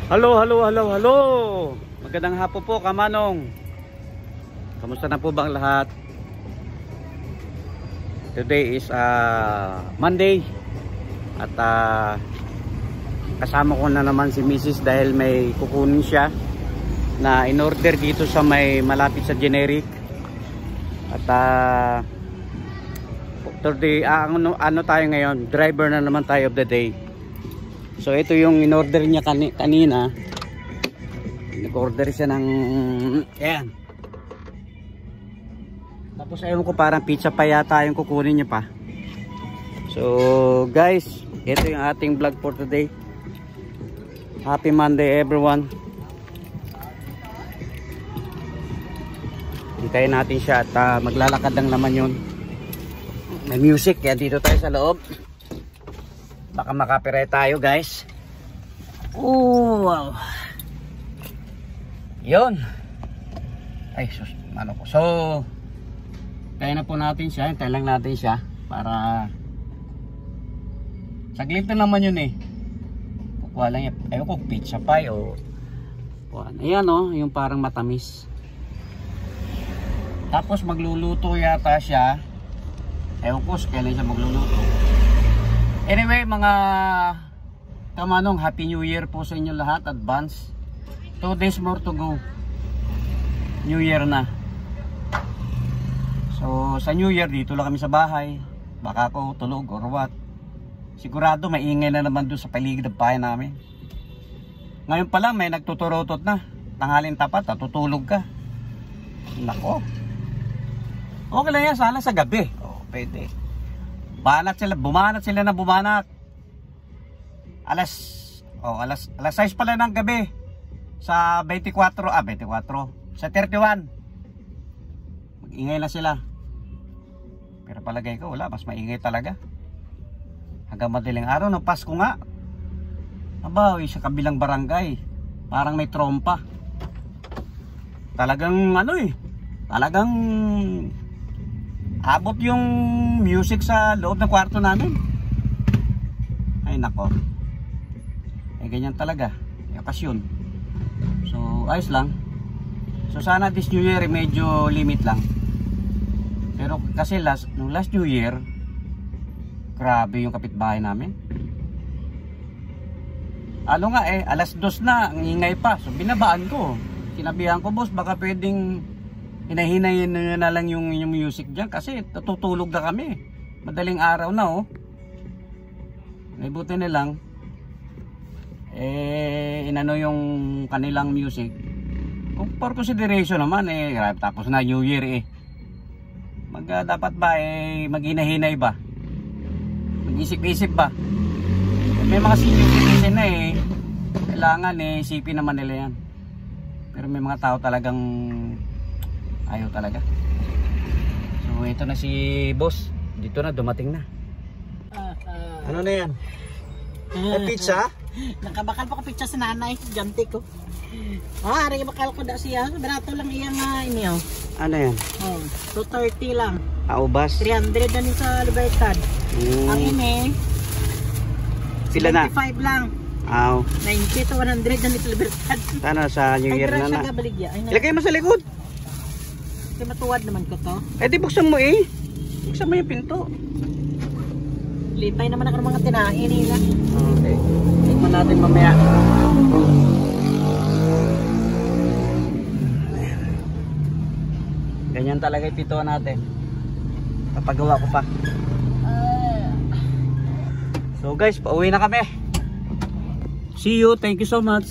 Hello. Magandang hapon po, Kamanong. Kamusta na po bang lahat? Today is Monday. At kasama ko na naman si Mrs. dahil may kukunin siya na in-order dito sa may malapit sa generic. At today, ano tayo ngayon? Driver na naman tayo of the day. So ito yung in-order niya kanina. Nag-order siya ng ayan. Tapos ayun ko, parang pizza pa yata yung kukunin niya pa. So guys, ito yung ating vlog for today. Happy Monday everyone. Hintayin natin siya at maglalakad lang naman yun. May music, kaya dito tayo sa loob. Baka makapirate tayo guys. Oh, wow. Yun. Ay sus, ano ko. So kaya na po natin siya. Hintayin lang natin siya para saglit na naman yun eh. Kukuha lang yan. Ayaw ko pizza pie o ayan o, yung parang matamis. Tapos magluluto yata siya. Ayaw ko kailan siya magluluto. Anyway, mga Kamanong, Happy New Year po sa inyo lahat. Advance. 2 days more to go. New Year na. So sa New Year dito lang kami sa bahay. Baka ako tulog or what. Sigurado maingay na naman doon sa paligid ng bahay namin. Ngayon pa lang may nagtuturotot na. Tanghalin tapat, tutulog ka. Nako. Okay lang yan, sana sa gabi. Oh, pwede. Bumanat sila na bumanat. Alas 6 pala ng gabi. Sa 24, sa 31. Mag-ingay na sila. Pero palagay ko wala, mas maingay talaga. Hanggang madaling araw ng Pasko nga. Abaw, sa kabilang barangay. Parang may trompa. Talagang talagang abot yung music sa loob ng kwarto namin. Ay nako. Ganyan talaga. May okasyon. So ayos lang. So sana this New Year medyo limit lang. Pero kasi last New Year, grabe yung kapitbahay namin. Ano nga alas 2 na, ang ingay pa. So binabaan ko. Sinabihan ko, boss, baka pwedeng hinahinayin na lang yung music dyan kasi tutulog na kami. Madaling araw na oh. May buti na lang inano yung kanilang music. Kung for consideration naman tapos na New Year dapat ba maghinahinay ba? Mag-isip-isip ba? May mga senior citizen na kailangan isipin naman nila yan. Pero may mga tao talagang ayaw talaga. So ito na si boss. Dito na, dumating na. Ano na yan? Pizza? Nakabakal pa ko pizza sa nanay. Ganti ko. Ari bakal ko da siya. Barato lang iyang inyo. Ano yan? 230 lang. Ubas? 300 na ni sa Libertad. Ang ini sila na? 95 lang. 90 to 100 na ni sa Libertad. Sana sa New Year na na. Ilagay mo sa likod. Kasi matuwad naman ko to. Di buksan mo buksan mo yung pinto. Lipay naman ako ng mga tinahin nila. Okay. Tingnan natin mamaya. Ganyan talaga yung pito natin. Papagawa ko pa. So guys, pauwi na kami. See you. Thank you so much.